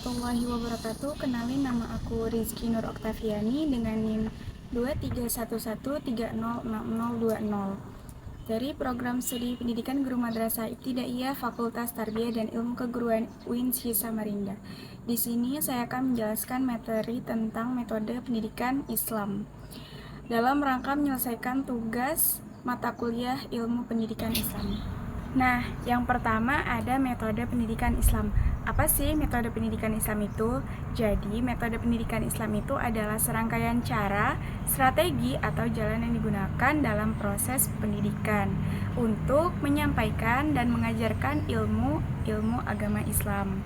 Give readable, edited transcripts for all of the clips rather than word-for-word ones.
warahmatullahi wabarakatuh. Kenalin, nama aku Rizky Nur Oktaviani dengan NIM 2311306020 dari program studi pendidikan guru madrasah ibtidaiyah Fakultas Tarbiyah dan Ilmu Keguruan UIN Samarinda. Di sini saya akan menjelaskan materi tentang metode pendidikan Islam dalam rangka menyelesaikan tugas mata kuliah Ilmu Pendidikan Islam. Nah, yang pertama ada metode pendidikan Islam. Apa sih metode pendidikan Islam itu? Jadi, metode pendidikan Islam itu adalah serangkaian cara, strategi, atau jalan yang digunakan dalam proses pendidikan untuk menyampaikan dan mengajarkan ilmu agama Islam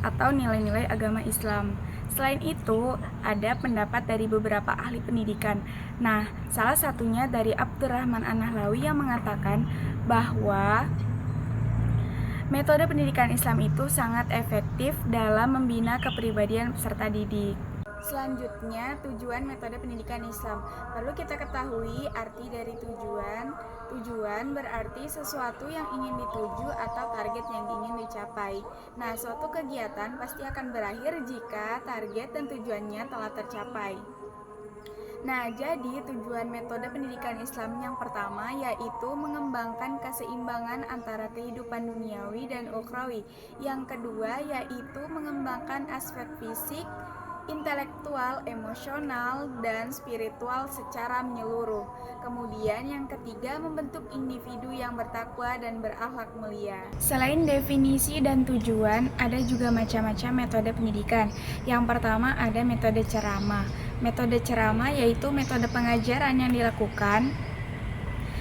atau nilai-nilai agama Islam. Selain itu, ada pendapat dari beberapa ahli pendidikan. Nah, salah satunya dari Abdurrahman An-Nahlawi yang mengatakan bahwa metode pendidikan Islam itu sangat efektif dalam membina kepribadian peserta didik. Selanjutnya, tujuan metode pendidikan Islam. Perlu kita ketahui arti dari tujuan. Tujuan berarti sesuatu yang ingin dituju atau target yang ingin dicapai. Nah, suatu kegiatan pasti akan berakhir jika target dan tujuannya telah tercapai. Nah, jadi tujuan metode pendidikan Islam yang pertama yaitu mengembangkan keseimbangan antara kehidupan duniawi dan ukhrawi. Yang kedua yaitu mengembangkan aspek fisik, intelektual, emosional, dan spiritual secara menyeluruh. Kemudian yang ketiga membentuk individu yang bertakwa dan berakhlak mulia. Selain definisi dan tujuan, ada juga macam-macam metode pendidikan. Yang pertama ada metode ceramah. Metode ceramah yaitu metode pengajaran yang dilakukan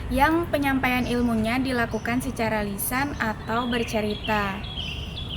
yang penyampaian ilmunya dilakukan secara lisan atau bercerita.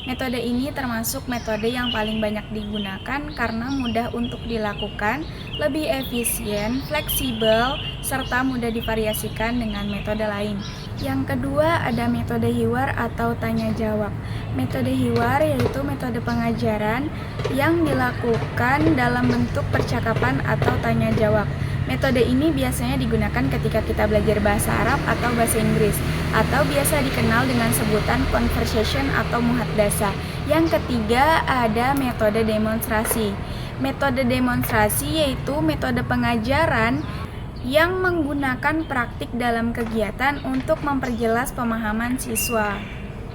Metode ini termasuk metode yang paling banyak digunakan karena mudah untuk dilakukan, lebih efisien, fleksibel, serta mudah divariasikan dengan metode lain. Yang kedua ada metode hiwar atau tanya jawab. Metode hiwar yaitu metode pengajaran yang dilakukan dalam bentuk percakapan atau tanya jawab. Metode ini biasanya digunakan ketika kita belajar bahasa Arab atau bahasa Inggris, atau biasa dikenal dengan sebutan conversation atau muhadasah. Yang ketiga ada metode demonstrasi. Metode demonstrasi yaitu metode pengajaran yang menggunakan praktik dalam kegiatan untuk memperjelas pemahaman siswa.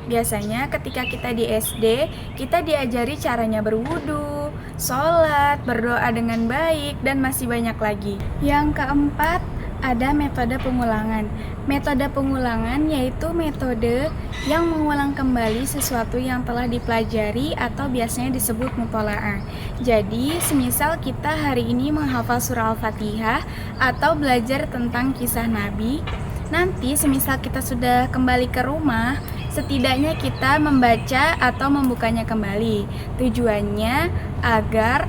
Biasanya ketika kita di SD, kita diajari caranya berwudu, sholat, berdoa dengan baik, dan masih banyak lagi. Yang keempat, ada metode pengulangan. Metode pengulangan yaitu metode yang mengulang kembali sesuatu yang telah dipelajari atau biasanya disebut mutola'ah. Jadi, semisal kita hari ini menghafal surah Al-Fatihah atau belajar tentang kisah Nabi, nanti semisal kita sudah kembali ke rumah, setidaknya kita membaca atau membukanya kembali. Tujuannya agar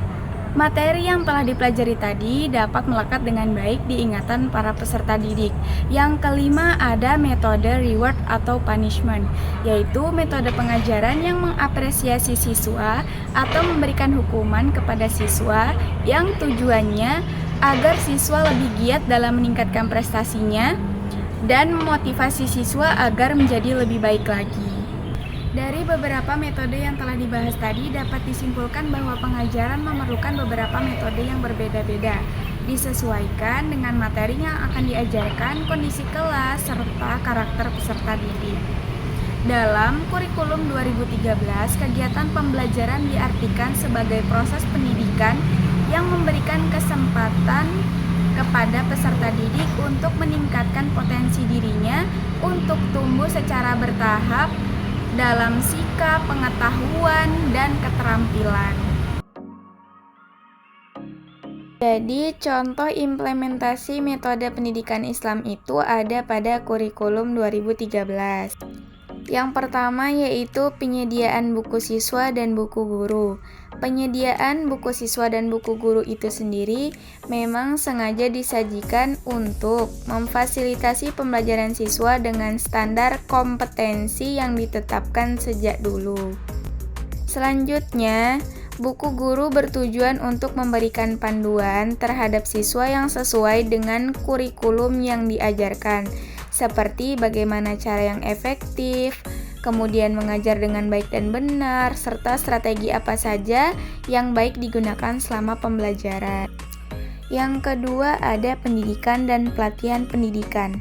materi yang telah dipelajari tadi dapat melekat dengan baik di ingatan para peserta didik. Yang kelima ada metode reward atau punishment, yaitu metode pengajaran yang mengapresiasi siswa atau memberikan hukuman kepada siswa yang tujuannya agar siswa lebih giat dalam meningkatkan prestasinya dan memotivasi siswa agar menjadi lebih baik lagi. Dari beberapa metode yang telah dibahas tadi dapat disimpulkan bahwa pengajaran memerlukan beberapa metode yang berbeda-beda, disesuaikan dengan materi yang akan diajarkan, kondisi kelas, serta karakter peserta didik. Dalam kurikulum 2013, kegiatan pembelajaran diartikan sebagai proses pendidikan yang memberikan kesempatan kepada peserta didik untuk meningkatkan potensi dirinya untuk tumbuh secara bertahap dalam sikap, pengetahuan, dan keterampilan. Jadi, contoh implementasi metode pendidikan Islam itu ada pada kurikulum 2013. Yang pertama yaitu penyediaan buku siswa dan buku guru. Penyediaan buku siswa dan buku guru itu sendiri memang sengaja disajikan untuk memfasilitasi pembelajaran siswa dengan standar kompetensi yang ditetapkan sejak dulu. Selanjutnya, buku guru bertujuan untuk memberikan panduan terhadap siswa yang sesuai dengan kurikulum yang diajarkan, seperti bagaimana cara yang efektif, kemudian mengajar dengan baik dan benar, serta strategi apa saja yang baik digunakan selama pembelajaran. Yang kedua ada pendidikan dan pelatihan pendidikan.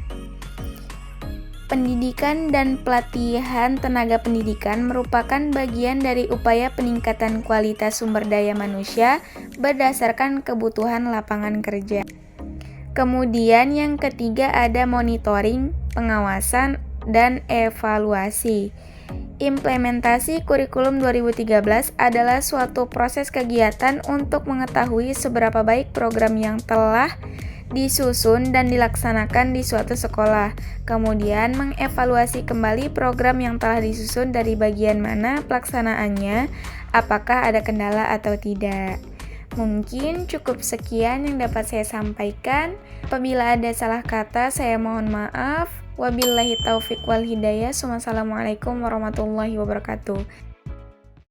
Pendidikan dan pelatihan tenaga pendidikan merupakan bagian dari upaya peningkatan kualitas sumber daya manusia berdasarkan kebutuhan lapangan kerja. Kemudian yang ketiga ada monitoring, pengawasan, dan evaluasi. Implementasi kurikulum 2013 adalah suatu proses kegiatan untuk mengetahui seberapa baik program yang telah disusun dan dilaksanakan di suatu sekolah, kemudian mengevaluasi kembali program yang telah disusun dari bagian mana pelaksanaannya, apakah ada kendala atau tidak. Mungkin cukup sekian yang dapat saya sampaikan. Apabila ada salah kata, saya mohon maaf. Wabillahi taufiq wal hidayah. Wassalamualaikum warahmatullahi wabarakatuh.